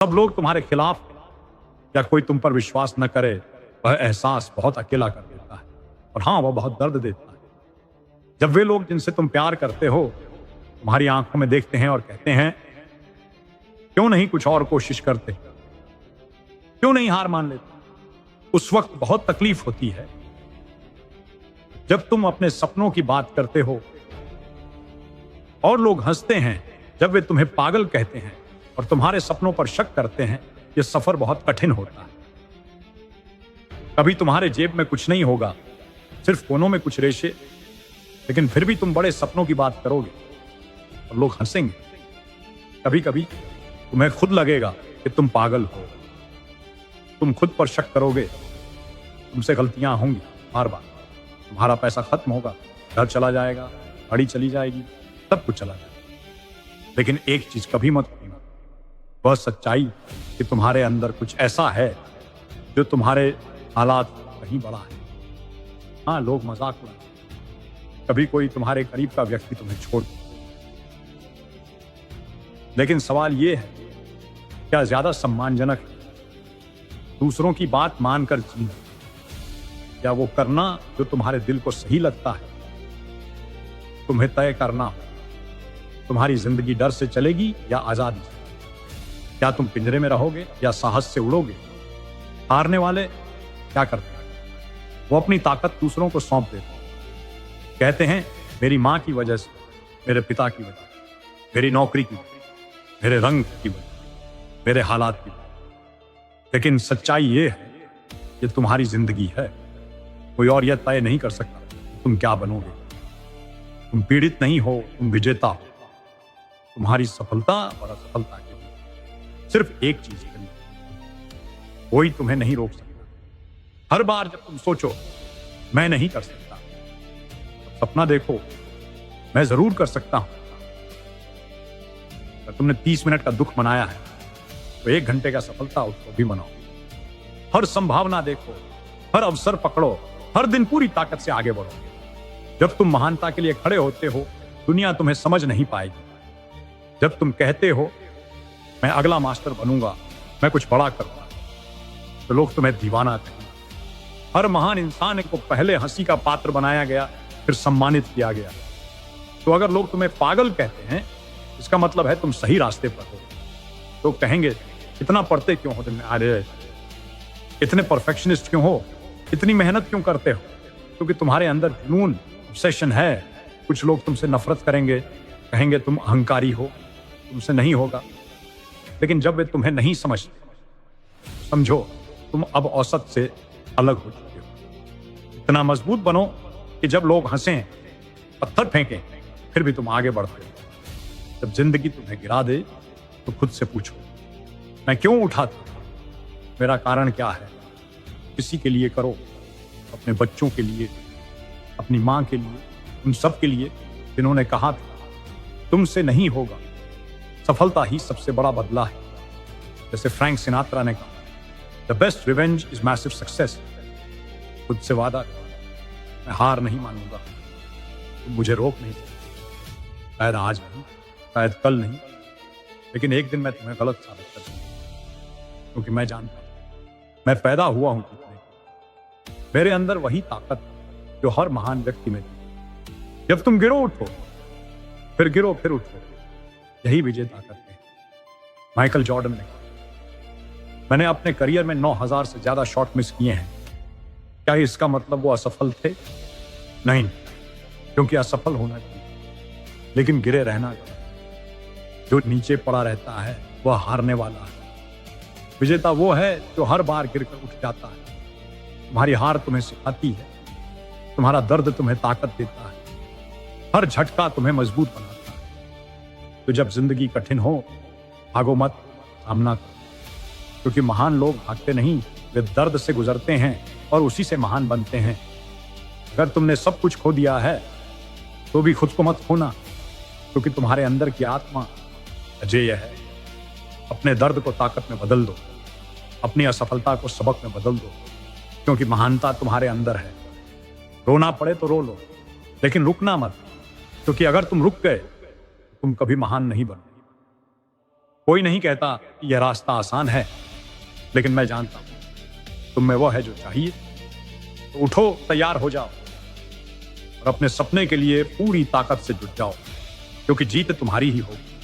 सब लोग तुम्हारे खिलाफ हैं या कोई तुम पर विश्वास न करे, वह एहसास बहुत अकेला कर देता है और हाँ, वह बहुत दर्द देता है। जब वे लोग जिनसे तुम प्यार करते हो तुम्हारी आंखों में देखते हैं और कहते हैं क्यों नहीं कुछ और कोशिश करते, क्यों नहीं हार मान लेते, उस वक्त बहुत तकलीफ होती है। जब तुम अपने सपनों की बात करते हो और लोग हंसते हैं, जब वे तुम्हें पागल कहते हैं और तुम्हारे सपनों पर शक करते हैं, यह सफर बहुत कठिन होता है। कभी तुम्हारे जेब में कुछ नहीं होगा, सिर्फ कोनों में कुछ रेशे, लेकिन फिर भी तुम बड़े सपनों की बात करोगे और लोग हंसेंगे। कभी कभी तुम्हें खुद लगेगा कि तुम पागल हो, तुम खुद पर शक करोगे, तुमसे गलतियां होंगी बार बार, तुम्हारा पैसा खत्म होगा, घर चला जाएगा, गाड़ी चली जाएगी, सब कुछ चला जाएगा। लेकिन एक चीज कभी मत भूलना, वह सच्चाई कि तुम्हारे अंदर कुछ ऐसा है जो तुम्हारे हालात कहीं बड़ा है। हाँ, लोग मजाक उड़ाते, कभी कोई तुम्हारे करीब का व्यक्ति तुम्हें छोड़ दे, लेकिन सवाल यह है क्या ज्यादा सम्मानजनक है दूसरों की बात मानकर जीना या वो करना जो तुम्हारे दिल को सही लगता है। तुम्हें तय करना हो तुम्हारी जिंदगी डर से चलेगी या आजादी से। क्या तुम पिंजरे में रहोगे या साहस से उड़ोगे। हारने वाले क्या करते हैं, वो अपनी ताकत दूसरों को सौंप देते हैं। कहते हैं मेरी मां की वजह से, मेरे पिता की वजह, मेरी नौकरी की वजह, मेरे रंग की वजह, मेरे हालात की वजह। लेकिन सच्चाई ये है ये तुम्हारी जिंदगी है, कोई और यह तय नहीं कर सकता तुम क्या बनोगे। तुम पीड़ित नहीं हो, तुम विजेता हो। तुम्हारी सफलता और असफलता के लिए सिर्फ एक चीज करनी, कोई तुम्हें नहीं रोक सकता। हर बार जब तुम सोचो मैं नहीं कर सकता, तो सपना देखो मैं जरूर कर सकता हूं। अगर तुमने 30 मिनट का दुख मनाया है तो 1 घंटे का सफलता उसको भी मनाओ। हर संभावना देखो, हर अवसर पकड़ो, हर दिन पूरी ताकत से आगे बढ़ो। जब तुम महानता के लिए खड़े होते हो दुनिया तुम्हें समझ नहीं पाएगी। जब तुम कहते हो मैं अगला मास्टर बनूंगा, मैं कुछ बड़ा करूंगा, तो लोग तुम्हें दीवाना कहेंगे। हर महान इंसान को पहले हंसी का पात्र बनाया गया, फिर सम्मानित किया गया। तो अगर लोग तुम्हें पागल कहते हैं इसका मतलब है तुम सही रास्ते पर हो। तो कहेंगे इतना पढ़ते क्यों हो तुम, अरे इतने परफेक्शनिस्ट क्यों हो, इतनी मेहनत क्यों करते हो। क्योंकि तुम्हारे अंदर जुनून, ऑब्सेशन है। कुछ लोग तुमसे नफरत करेंगे, कहेंगे तुम अहंकारी हो, तुमसे नहीं होगा। लेकिन जब वे तुम्हें नहीं समझते समझो तुम अब औसत से अलग हो चुके हो। इतना मजबूत बनो कि जब लोग हंसें, पत्थर फेंकें, फिर भी तुम आगे बढ़ते हो। जब जिंदगी तुम्हें गिरा दे तो खुद से पूछो मैं क्यों उठा था, मेरा कारण क्या है। किसी के लिए करो, अपने बच्चों के लिए, अपनी मां के लिए, उन सब के लिए जिन्होंने कहा था तुमसे नहीं होगा। सफलता ही सबसे बड़ा बदला है। जैसे फ्रैंक सिनात्रा ने कहा the best revenge is massive success. खुद से वादा कर मैं हार नहीं मानूंगा, तुम मुझे रोक नहीं सकते। शायद आज नहीं, शायद कल नहीं, लेकिन एक दिन मैं तुम्हें गलत साबित कर दूंगा। क्योंकि मैं जानता हूं मैं पैदा हुआ हूं जीतने के। मेरे अंदर वही ताकत जो हर महान व्यक्ति में थी। जब तुम गिरो उठो, फिर गिरो फिर उठो, यही विजय ताकत है। माइकल जॉर्डन ने कहा मैंने अपने करियर में 9000 से ज्यादा शॉट मिस किए हैं। क्या इसका मतलब वो असफल थे? नहीं, क्योंकि असफल होना चाहिए लेकिन गिरे रहना चाहिए। जो नीचे पड़ा रहता है वह हारने वाला है। विजेता वो है जो हर बार गिरकर उठ जाता है। तुम्हारी हार तुम्हें सिखाती है, तुम्हारा दर्द तुम्हें ताकत देता है, हर झटका तुम्हें मजबूत बनाता है। तो जब जिंदगी कठिन हो भागो मत, सामना करो। क्योंकि महान लोग भागते नहीं, वे दर्द से गुजरते हैं और उसी से महान बनते हैं। अगर तुमने सब कुछ खो दिया है तो भी खुद को मत खोना, क्योंकि तुम्हारे अंदर की आत्मा अजेय है। अपने दर्द को ताकत में बदल दो, अपनी असफलता को सबक में बदल दो, क्योंकि महानता तुम्हारे अंदर है। रोना पड़े तो रो लो, लेकिन रुकना मत, क्योंकि अगर तुम रुक गए तुम कभी महान नहीं बनोगे। कोई नहीं कहता कि यह रास्ता आसान है, लेकिन मैं जानता हूं तुम में वो है जो चाहिए। तो उठो, तैयार हो जाओ और अपने सपने के लिए पूरी ताकत से जुट जाओ, क्योंकि जीत तुम्हारी ही होगी।